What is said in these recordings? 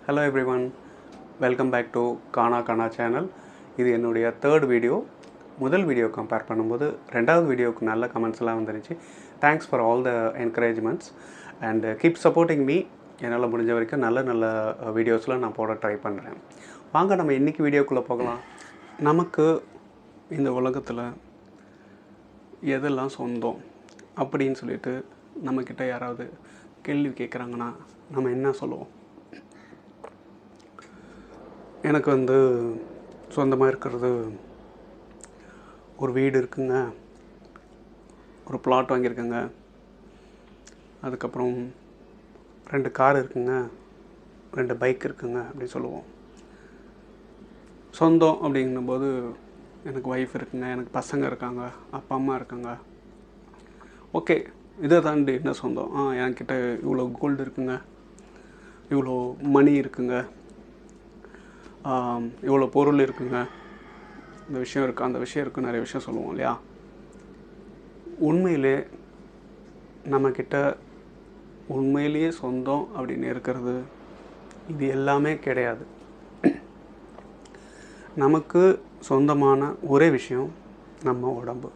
Hello everyone, welcome back to Kana Kana channel. இது என்னுடைய third video. முதல் video compare பண்ணும்போது ரெண்டாவது வீடியோவுக்கு நல்ல கமெண்ட்ஸ்லாம் வந்துருச்சு. Thanks for all the encouragements and keep supporting me. என்னால் முடிஞ்ச வரைக்கும் நல்ல வீடியோஸ்லாம் நான் போட ட்ரை பண்ணுறேன். வாங்க நம்ம இன்றைக்கி வீடியோக்குள்ளே போகலாம். நமக்கு இந்த உலகத்தில் எதெல்லாம் சொந்தம் அப்படின்னு சொல்லிட்டு நம்மக்கிட்ட யாராவது கேள்வி கேட்குறாங்கன்னா நம்ம என்ன சொல்லுவோம்? எனக்கு சொந்தமாக இருக்கிறது ஒரு வீடு இருக்குங்க, ஒரு பிளாட் வாங்கியிருக்குங்க, அதுக்கப்புறம் 2 கார் இருக்குங்க, 2 பைக் இருக்குங்க அப்படின்னு சொல்லுவோம். சொந்தம் அப்படிங்கும்போது எனக்கு ஒய்ஃப் இருக்குங்க, எனக்கு பசங்க இருக்காங்க, அப்பா அம்மா இருக்காங்க. ஓகே, இதை தாண்டி என்ன சொந்தம்? என்கிட்ட இவ்வளோ கோல்டு இருக்குங்க, இவ்வளோ மணி இருக்குங்க, இவ்வளோ பொருள் இருக்குங்க, இந்த விஷயம் இருக்குது, அந்த விஷயம் இருக்குது, நிறைய விஷயம் சொல்லுவோம் இல்லையா? உண்மையிலே நம்மக்கிட்ட உண்மையிலேயே சொந்தம் அப்படின்னு இருக்கிறது இது எல்லாமே கிடையாது. நமக்கு சொந்தமான ஒரே விஷயம் நம்ம உடம்பு.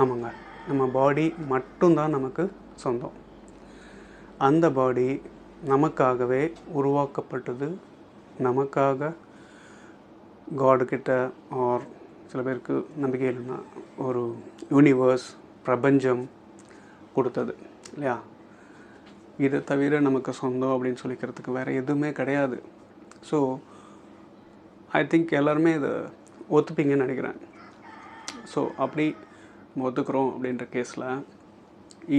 ஆமாங்க, நம்ம பாடி மட்டும்தான் நமக்கு சொந்தம். அந்த பாடி நமக்காகவே உருவாக்கப்பட்டது, நமக்காக காடுக்கிட்ட ஆர் சில பேருக்கு நம்பிக்கை இல்லைன்னா ஒரு யூனிவர்ஸ், பிரபஞ்சம் கொடுத்தது இல்லையா? இதை தவிர நமக்கு சொந்தம் அப்படின்னு சொல்லிக்கிறதுக்கு வேறு எதுவுமே கிடையாது. ஸோ ஐ திங்க் எல்லாருமே இதை ஒத்துப்பீங்கன்னு நினைக்கிறேன். ஸோ அப்படி ஒத்துக்கிறோம் அப்படின்ற கேஸில்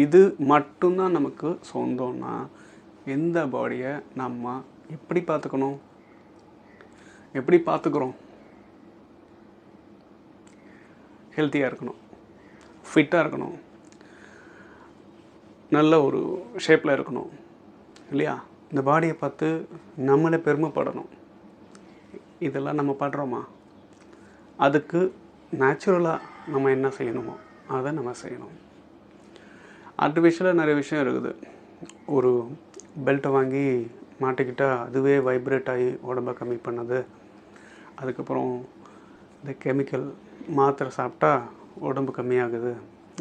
இது மட்டும்தான் நமக்கு சொந்தம்னா எந்த பாடியை நம்ம எப்படி பார்த்துக்கணும், எப்படி பார்த்துக்கிறோம்? ஹெல்த்தியாக இருக்கணும், ஃபிட்டாக இருக்கணும், நல்ல ஒரு ஷேப்பில் இருக்கணும் இல்லையா? இந்த பாடியை பார்த்து நம்மளே பெருமைப்படணும். இதெல்லாம் நம்ம பண்ணுறோமா? அதுக்கு நேச்சுரலாக நம்ம என்ன செய்யணுமோ அதை நம்ம செய்யணும். ஆர்டிஃபிஷியலாக நிறைய விஷயம் இருக்குது. ஒரு பெல்ட்டை வாங்கி மாட்டிக்கிட்டால் அதுவே வைப்ரேட் ஆகி உடம்பை கம்மி பண்ணுது. அதுக்கப்புறம் இந்த கெமிக்கல் மாத்திரை சாப்பிட்டா உடம்பு கம்மியாகுது.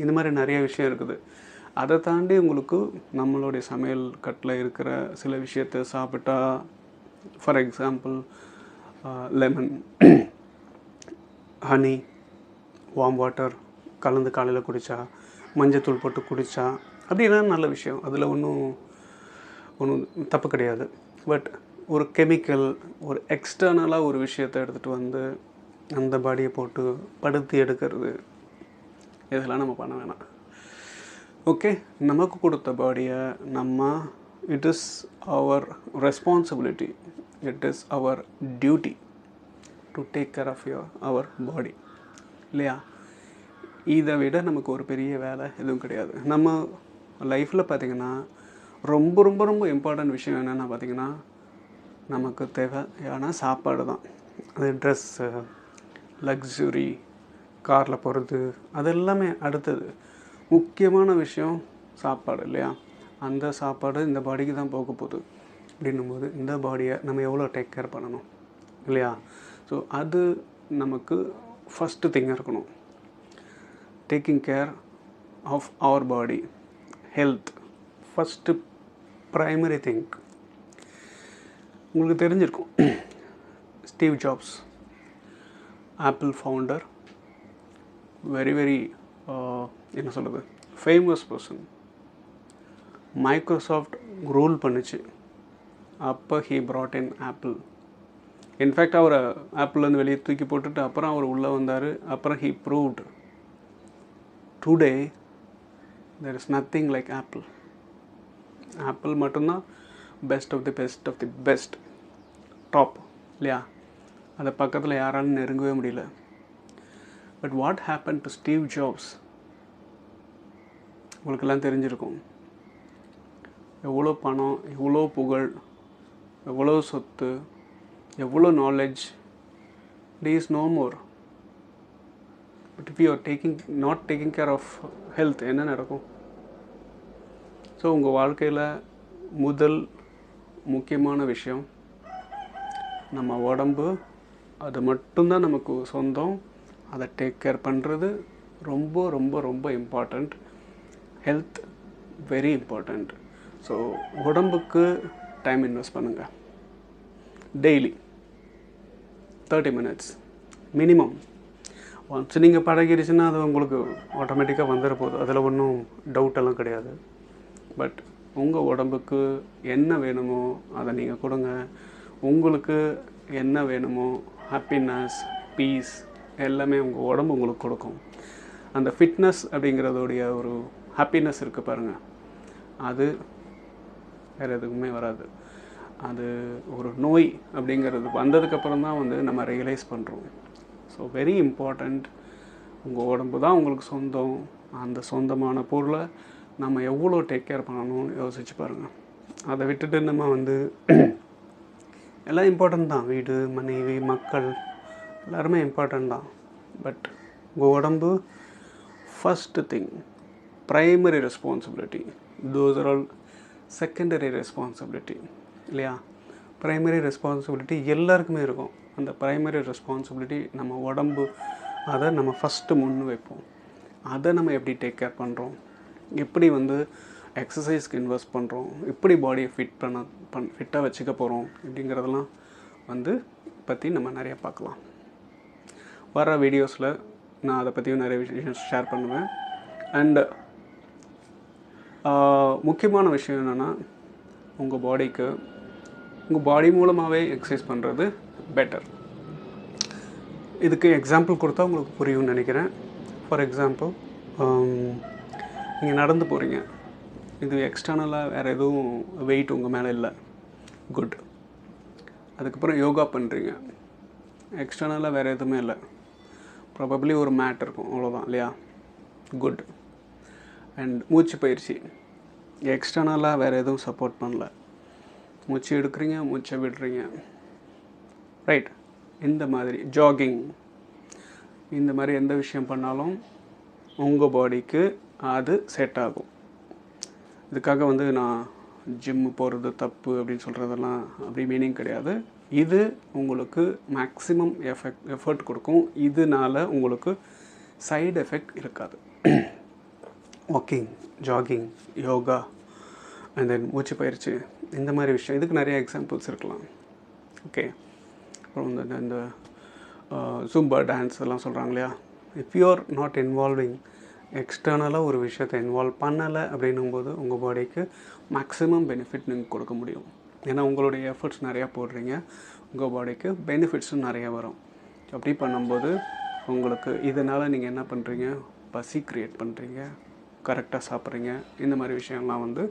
இந்த மாதிரி நிறைய விஷயம் இருக்குது. அதை தாண்டி உங்களுக்கு நம்மளுடைய சமையல் கட்டில் இருக்கிற சில விஷயத்தை சாப்பிட்டா, for example lemon, honey, warm water கலந்து காலையில் குடித்தா, மஞ்சத்தூள் போட்டு குடித்தா, அப்படின்னா நல்ல விஷயம். அதில் ஒன்றும் தப்பு கிடையாது. பட் ஒரு கெமிக்கல், ஒரு எக்ஸ்டர்னலாக ஒரு விஷயத்தை எடுத்துகிட்டு வந்து அந்த பாடியை போட்டு படுத்தி எடுக்கிறது, இதெல்லாம் நம்ம பண்ண வேணாம். ஓகே, நமக்கு கொடுத்த பாடியை it is our responsibility, it is our duty to take care of our body இல்லையா? இதை விட நமக்கு ஒரு பெரிய வேலை எதுவும் கிடையாது. நம்ம லைஃப்பில் பார்த்திங்கன்னா ரொம்ப ரொம்ப ரொம்ப இம்பார்ட்டன்ட் விஷயம் என்னென்னா பார்த்திங்கன்னா, நமக்கு தேவையான சாப்பாடு தான். அது ட்ரெஸ்ஸு, லக்ஸுரி, காரில் போகிறது, அது எல்லாமே அடுத்தது. முக்கியமான விஷயம் சாப்பாடு இல்லையா? அந்த சாப்பாடு இந்த பாடிக்கு தான் போக போகுது. அப்படின்னும்போது இந்த பாடியை நம்ம எவ்வளோ டேக் கேர் பண்ணணும் இல்லையா? ஸோ அது நமக்கு ஃபஸ்ட்டு திங்காக இருக்கணும். Taking care of our body, health first primary thing. உங்களுக்கு தெரிஞ்சிருக்கும், Steve Jobs, Apple founder, very என்ன சொல்கிறது, ஃபேமஸ் பர்சன். மைக்ரோசாஃப்ட் ரூல் பண்ணிச்சு அப்போ he brought in Apple. In fact அவரை ஆப்பிள்லேருந்து வெளியே தூக்கி போட்டுட்டு அப்புறம் அவர் உள்ளே வந்தார். அப்புறம் he proved today there is nothing like Apple. Apple மட்டும்தான் best of the best top இல்லையா? அதை பக்கத்தில் யாராலும் நெருங்கவே முடியல. But what happen to Steve Jobs? உங்களுக்கெல்லாம் தெரிஞ்சிருக்கும். எவ்வளோ பணம், எவ்வளோ புகழ், எவ்வளோ சொத்து, எவ்வளோ knowledge, it is no more. But if you are not taking care of health, என்ன நடக்கும்? ஸோ உங்கள் வாழ்க்கையில் முதல் முக்கியமான விஷயம், நம்ம உடம்பு அது மட்டும்தான் நமக்கு சொந்தம். அதை டேக் கேர் பண்ணுறது ரொம்ப ரொம்ப ரொம்ப important. Health very important. So உடம்புக்கு டைம் இன்வெஸ்ட் பண்ணுங்கள். Daily 30 minutes minimum. ஒன்ஸ் நீங்கள் பழகிடுச்சுன்னா அது உங்களுக்கு ஆட்டோமேட்டிக்காக வந்துட போகுது. அதில் ஒன்றும் டவுட்டெல்லாம் கிடையாது. பட் உங்கள் உடம்புக்கு என்ன வேணுமோ அதை நீங்கள் கொடுங்க. உங்களுக்கு என்ன வேணுமோ ஹாப்பினஸ், பீஸ் எல்லாமே உங்கள் உடம்பு உங்களுக்கு கொடுக்கும். அந்த ஃபிட்னஸ் அப்படிங்கிறதோடைய ஒரு ஹாப்பினஸ் இருக்குது பாருங்கள், அது வேறு எதுக்குமே வராது. அது ஒரு நோய் அப்படிங்கிறது வந்ததுக்கப்புறம் தான் வந்து நம்ம ரியலைஸ் பண்ணுறோம். So very important. உங்கள் உடம்பு தான் உங்களுக்கு சொந்தம். அந்த சொந்தமான பொருளை நம்ம எவ்வளோ டேக் கேர் பண்ணணும்னு யோசிச்சு பாருங்கள். அதை விட்டுட்டு நம்ம வந்து எல்லாம் இம்பார்ட்டண்ட் தான், வீடு, மனைவி, மக்கள் எல்லாருமே இம்பார்ட்டண்ட் தான். பட் உங்கள் உடம்பு first thing, primary responsibility. Those are all secondary responsibility இல்லையா? ப்ரைமரி ரெஸ்பான்சிபிலிட்டி எல்லாருக்குமே இருக்கும். அந்த ப்ரைமரி ரெஸ்பான்சிபிலிட்டி நம்ம உடம்பு, அதை நம்ம ஃபஸ்ட்டு முன் வைப்போம். அதை நம்ம எப்படி டேக் கேர் பண்ணுறோம், எப்படி வந்து எக்ஸசைஸ்க்கு இன்வெஸ்ட் பண்ணுறோம், எப்படி பாடியை ஃபிட்டாக வச்சுக்க போகிறோம் அப்படிங்கிறதெல்லாம் வந்து பற்றி நம்ம நிறையா பார்க்கலாம். வர வீடியோஸில் நான் அதை பற்றியும் நிறைய விஷயம் ஷேர் பண்ணுவேன். அண்டு முக்கியமான விஷயம் என்னென்னா, உங்கள் பாடிக்கு உங்கள் பாடி மூலமாகவே எக்ஸசைஸ் பண்ணுறது பெட்டர். இதுக்கு எக்ஸாம்பிள் கொடுத்தா உங்களுக்கு புரியும்னு நினைக்கிறேன். ஃபார் எக்ஸாம்பிள், நீங்கள் நடந்து போகிறீங்க, இது எக்ஸ்டர்னலாக வேறு எதுவும் வெயிட் உங்கள் மேலே இல்லை, குட். அதுக்கப்புறம் யோகா பண்ணுறீங்க, எக்ஸ்டர்னலாக வேறு எதுவுமே இல்லை, ப்ராபப்ளி ஒரு மேட் இருக்கும், அவ்வளோதான் இல்லையா, குட். அண்ட் மூச்சு பயிற்சி, எக்ஸ்டர்னலாக வேறு எதுவும் சப்போர்ட் பண்ணல, மூச்சு எடுக்கிறீங்க, மூச்சை விடுறீங்க, ரைட். இந்த மாதிரி ஜாகிங், இந்த மாதிரி எந்த விஷயம் பண்ணாலும் உங்கள் பாடிக்கு அது செட் ஆகும். இதுக்காக வந்து நான் ஜிம்மு போகிறது தப்பு அப்படின்னு சொல்கிறதெல்லாம் அப்படி மீனிங் கிடையாது. இது உங்களுக்கு மேக்ஸிமம் எஃபர்ட் கொடுக்கும். இதனால் உங்களுக்கு சைடு எஃபெக்ட் இருக்காது. Walking, jogging, yoga and then மூச்சு பயிற்சி, இந்த மாதிரி விஷயம், இதுக்கு நிறைய எக்ஸாம்பிள்ஸ் இருக்கலாம். ஓகே. அப்புறம் இந்த ஜும்பா டான்ஸ் எல்லாம் சொல்கிறாங்க இல்லையா. If you are not involving, எக்ஸ்டர்னலாக ஒரு விஷயத்தை இன்வால்வ் பண்ணலை அப்படின்னும்போது உங்கள் பாடிக்கு மேக்ஸிமம் பெனிஃபிட் நீங்கள் கொடுக்க முடியும். ஏன்னா உங்களுடைய எஃபர்ட்ஸ் நிறையா போடுறீங்க, உங்கள் பாடிக்கு பெனிஃபிட்ஸும் நிறையா வரும். அப்படி பண்ணும்போது உங்களுக்கு இதனால் நீங்கள் என்ன பண்ணுறீங்க, பசி க்ரியேட் பண்ணுறீங்க, கரெக்டாக சாப்பிட்றீங்க. இந்த மாதிரி விஷயம்லாம் வந்து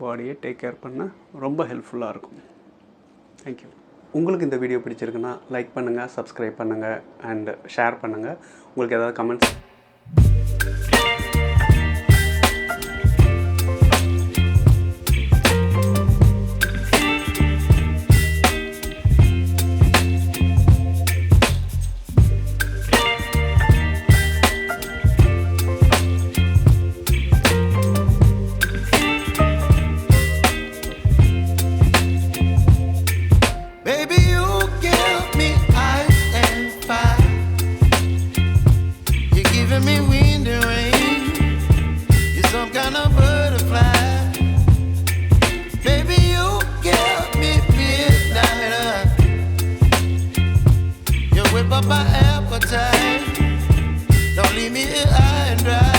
பாடியை டேக் கேர் பண்ண ரொம்ப ஹெல்ப்ஃபுல்லாக இருக்கும். தேங்க்யூ. உங்களுக்கு இந்த வீடியோ பிடிச்சிருக்குன்னா லைக் பண்ணுங்கள், சப்ஸ்கிரைப் பண்ணுங்கள் அண்ட் ஷேர் பண்ணுங்கள். உங்களுக்கு ஏதாவது comments me wind and rain, you're some kind of butterfly. Baby, you give me midnight. You whip up my appetite. Don't leave me here high and dry.